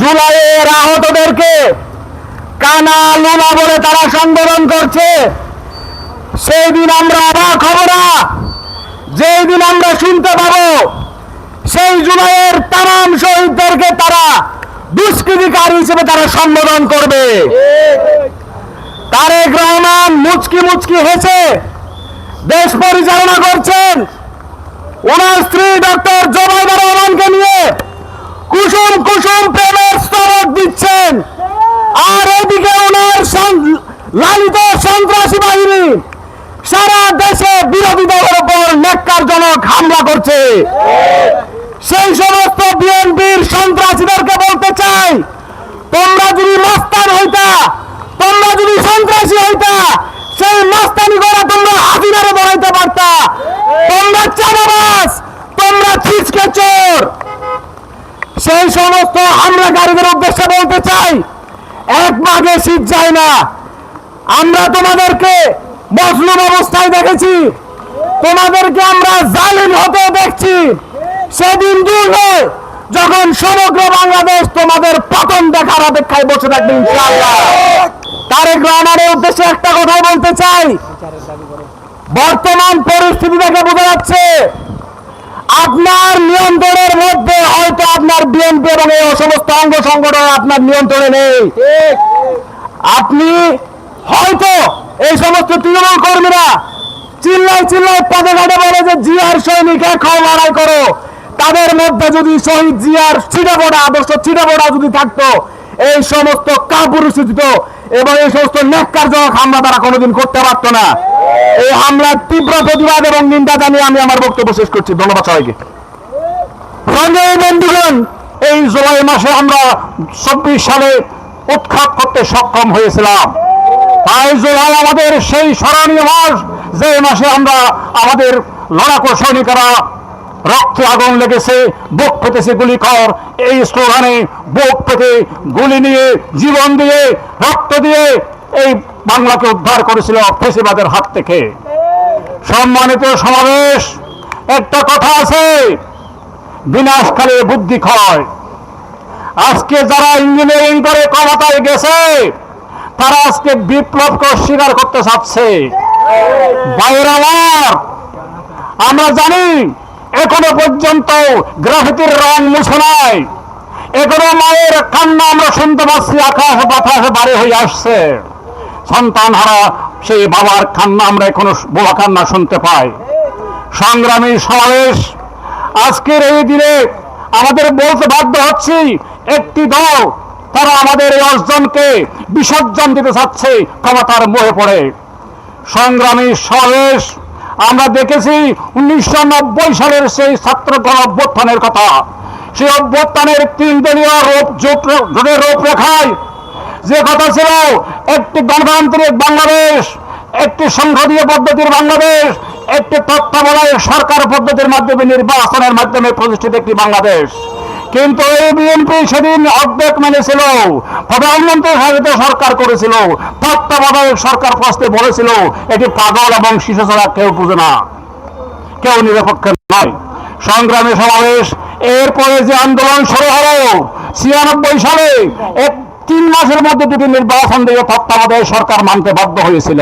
জুলাইয়ের আহতদেরকে কানা লুনা বলে তারা সম্বোধন করছে। সেই দিন আমরা অবাক হব না, যেই দিন আমরা শুনতে পাবো সেই জুলাইয়ের তামাম শহীদদেরকে তারা দুষ্কৃতিকারী হিসেবে তারা সম্বোধন করবে। তারেক রহমান মুচকি মুচকি হেসে দেশ পরিচালনা করছেন। ওনার স্ত্রী ডক্টর জোবাইদা রহমানকে নিয়ে কুসুম কুসুম প্রেমের স্তবক দিচ্ছেন, আর এদিকে ওনার লালিত সন্ত্রাসী বাহিনী সারা দেশে বিরোধী দলের উপর ন্যাক্কারজনক হামলা করছে। সেই সমস্ত বিএনপির সন্ত্রাসীদেরকে বলতে চাই, তোমরা যদি মস্তান হইতা, তোমরা যদি সন্ত্রাসী হইতা, সেই মস্তানি করা তোমরা হাজিরারে বানাইতে পারতা। তোমরা চাঁদাবাজ, তোমরা ছিচকে চোর। সেই সমস্ত হামলাকারীদের উদ্দেশ্যে বলতে চাই, এক ভাগে শীত যায় না। আমরা তোমাদেরকে মজলুম অবস্থায় দেখেছি, তোমাদেরকে আমরা জালিম হতে দেখছি। সেদিন দূর নয় যখন সমগ্র বাংলাদেশ তোমাদের পতন দেখার অপেক্ষায় বসে থাকবে ইনশাআল্লাহ। তারেক রহমানের উদ্দেশ্যে একটা কথাই বলতে চাই, বর্তমান পরিস্থিতি দেখে বোঝা যাচ্ছে আপনার নিয়ন্ত্রণের মধ্যে হয়তো আপনার বিএনপি এবং এই সমস্ত অঙ্গ সংগঠন আপনার নিয়ন্ত্রণে নেই। আপনি হয়তো এই সমস্ত তৃণমূল কর্মীরা চিল্লাই চিল্লাই পদে ঘাটে বলে যে জিয়ার সৈনিক এখন লড়াই করো, তাদের মধ্যে যদি শহীদ জিয়ার ছিটাপোড়া আদর্শ ছিটাপোড়া যদি থাকতো, এই সমস্ত কাপুরুষিত এবং এই সমস্ত ন্যাক্কারজনক হামলা তারা কোনোদিন করতে পারতো না। এই হামলার তীব্র প্রতিবাদ এবং নিন্দা জানিয়ে আমি আমার বক্তব্য শেষ করছি। ধন্যবাদ সবাইকে। সংগ্রামী বন্ধুগণ, এই জুলাই মাসে আমরা 24 সালে উৎখাত করতে সক্ষম হয়েছিলাম। তাই জুলাই আমাদের সেই স্মরণীয় মাস, যে মাসে আমরা আমাদের লড়াকু সৈনিকেরা রক্তে আগুন লেগেছে, বুক পেতেছে গুলি কর, এই স্লোগানে বুক পেতে গুলি নিয়ে, জীবন দিয়ে, রক্ত দিয়ে এই বাংলাকে উদ্ধার করেছিল ফ্যাসিবাদের হাত থেকে। সম্মানিত সমাবেশ, একটা কথা আছে, বিনাশকালে বুদ্ধি ক্ষয়। আজকে যারা ইঞ্জিনিয়ারিং করে ক্ষমতায় গেছে, তারা আজকে বিপ্লবকে অস্বীকার করতে চাচ্ছে। ভাইয়েরা আমার, আমরা জানি এখনো পর্যন্ত গ্রাফিতির রং মুছে নাই। এখনো মায়ের কান্না আমরা শুনতে পাচ্ছি, আকাশে বাতাসে বাড়ি হয়ে আসছে। সন্তান হারা সেই বাবার কান্না আমরা এখনো বাবা কান্না শুনতে পাই। সংগ্রামী সমাবেশ, আজকের এই দিনে আমাদের বলতে বাধ্য হচ্ছি, একটি দল তারা আমাদের এই অর্জনকে বিসর্জন দিতে চাচ্ছে ক্ষমতার মোহে পড়ে। সংগ্রামী সমাবেশ, আমরা দেখেছি 1990 সালের সেই ছাত্র গণ অভ্যুত্থানের কথা। সেই অভ্যুত্থানের 3 দলীয় জোটের রূপরেখায় যে কথা ছিল, একটি গণতান্ত্রিক বাংলাদেশ, একটি সংসদীয় পদ্ধতির বাংলাদেশ, একটি তত্ত্বাবধায়ক সরকার পদ্ধতির মাধ্যমে নির্বাচনের মাধ্যমে প্রতিষ্ঠিত একটি বাংলাদেশ। কিন্তু এই বিএনপি সেদিন অর্ধেক মেনেছিল, প্রধানমন্ত্রী শাসিত সরকার করেছিল, তত্ত্বাবধায়ক সরকার প্রশ্নে বলেছিল এটি পাগল এবং শিশু ছাড়া কেউ বুঝে না, কেউ নিরপেক্ষ নয়। সংগ্রামী সমাবেশ, এরপরে যে আন্দোলন শুরু হলো 96 সালে, 3 মাসের মধ্যে দুটি নির্বাচন দিয়ে তত্ত্বাবধায়ক সরকার মানতে বাধ্য হয়েছিল।